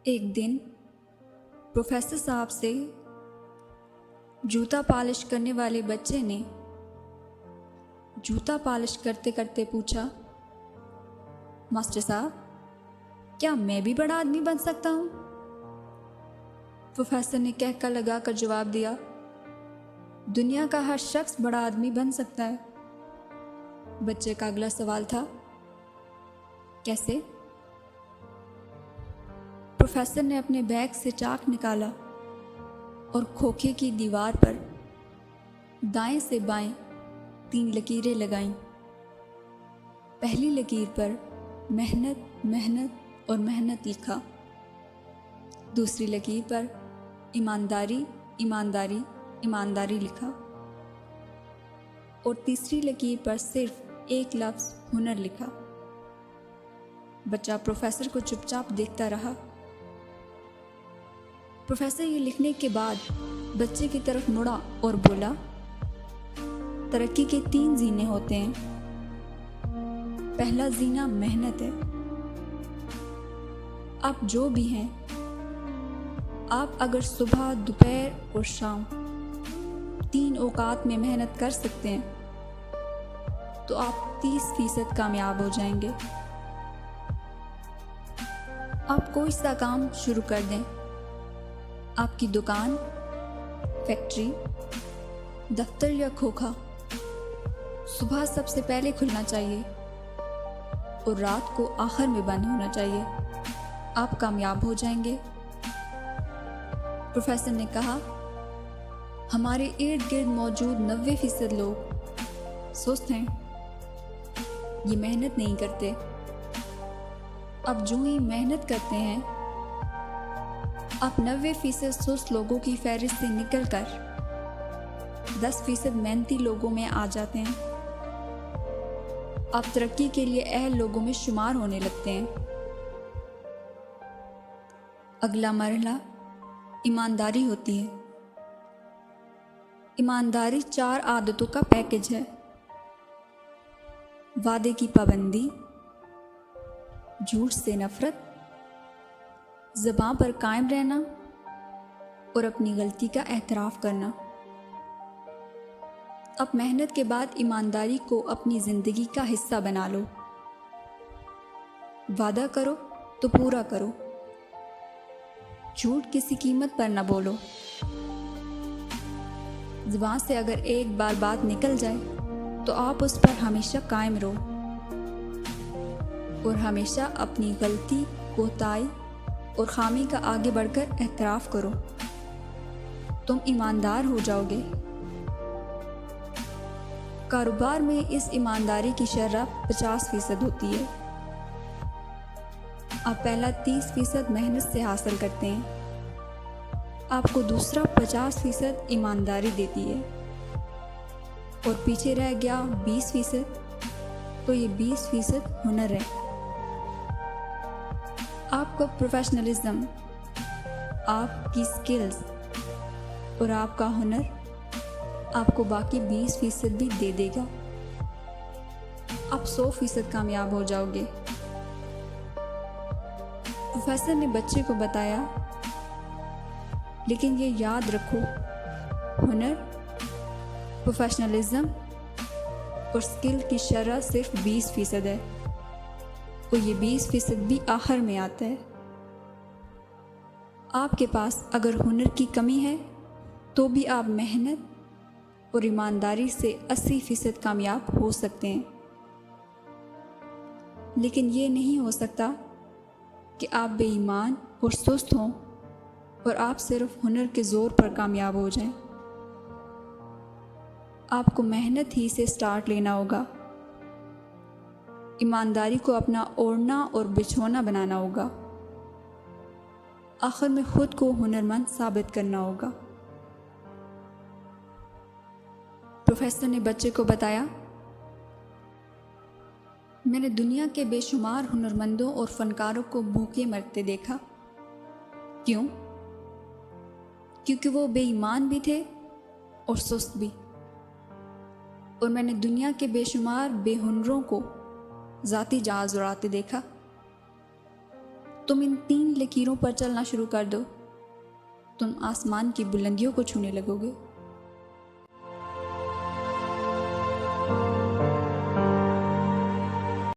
एक दिन प्रोफेसर साहब से जूता पॉलिश करने वाले बच्चे ने जूता पॉलिश करते करते पूछा, मास्टर साहब, क्या मैं भी बड़ा आदमी बन सकता हूँ? प्रोफेसर ने कहकर लगाकर जवाब दिया, दुनिया का हर शख्स बड़ा आदमी बन सकता है। बच्चे का अगला सवाल था, कैसे? प्रोफेसर ने अपने बैग से चाक निकाला और खोखे की दीवार पर दाएं से बाएं 3 लकीरें लगाईं। पहली लकीर पर मेहनत, मेहनत और मेहनत लिखा। दूसरी लकीर पर ईमानदारी, ईमानदारी, ईमानदारी लिखा। और तीसरी लकीर पर सिर्फ एक लफ्ज़ हुनर लिखा। बच्चा प्रोफेसर को चुपचाप देखता रहा। प्रोफेसर ये लिखने के बाद बच्चे की तरफ मुड़ा और बोला, तरक्की के 3 जीने होते हैं। पहला जीना मेहनत है। आप जो भी हैं, आप अगर सुबह, दोपहर और शाम 3 औकात में मेहनत कर सकते हैं तो आप 30% कामयाब हो जाएंगे। आप कोई सा काम शुरू कर दें, आपकी दुकान, फैक्ट्री, दफ्तर या खोखा सुबह सबसे पहले खुलना चाहिए और रात को आखिर में बंद होना चाहिए। आप कामयाब हो जाएंगे। प्रोफेसर ने कहा, हमारे इर्द गिर्द मौजूद 90% लोग सुस्त हैं, ये मेहनत नहीं करते। अब जो ही मेहनत करते हैं, आप 90% सुस्त लोगों की फहरिस्त से निकलकर 10% मेहनती लोगों में आ जाते हैं। आप तरक्की के लिए अहल लोगों में शुमार होने लगते हैं। अगला मरहला ईमानदारी होती है। ईमानदारी 4 आदतों का पैकेज है। वादे की पाबंदी, झूठ से नफरत, ज़बान पर कायम रहना और अपनी गलती का एतराफ़ करना। अब मेहनत के बाद ईमानदारी को अपनी ज़िंदगी का हिस्सा बना लो। वादा करो तो पूरा करो। झूठ किसी कीमत पर न बोलो। ज़बान से अगर एक बार बात निकल जाए तो आप उस पर हमेशा कायम रहो और हमेशा अपनी गलती, कोताही और खामी का आगे बढ़कर एतराफ़ करो। तुम ईमानदार हो जाओगे। कारोबार में इस ईमानदारी की शरह 50% होती है। आप पहला 30% मेहनत से हासिल करते हैं, आपको दूसरा 50% ईमानदारी देती है और पीछे रह गया 20%। तो ये 20% हुनर है। आपका प्रोफेशनलिज्म, आपकी स्किल्स और आपका हुनर आपको बाकी 20% भी दे देगा। आप 100% कामयाब हो जाओगे। प्रोफेसर ने बच्चे को बताया, लेकिन ये याद रखो, हुनर, प्रोफेशनलिज्म और स्किल की शरह सिर्फ 20% है और ये 20% भी आखिर में आता है। आपके पास अगर हुनर की कमी है तो भी आप मेहनत और ईमानदारी से 80% कामयाब हो सकते हैं। लेकिन ये नहीं हो सकता कि आप बेईमान और सुस्त हों और आप सिर्फ हुनर के ज़ोर पर कामयाब हो जाएं। आपको मेहनत ही से स्टार्ट लेना होगा। ईमानदारी को अपना ओढ़ना और बिछोना बनाना होगा। आखिर में खुद को हुनरमंद साबित करना होगा। प्रोफेसर ने बच्चे को बताया, मैंने दुनिया के बेशुमार हुनरमंदों और फनकारों को भूखे मरते देखा। क्यों? क्योंकि वो बेईमान भी थे और सुस्त भी। और मैंने दुनिया के बेशुमार बेहुनरों को ज़ाती जहाज़ उड़ाते देखा। तुम इन 3 लकीरों पर चलना शुरू कर दो, तुम आसमान की बुलंदियों को छूने लगोगे।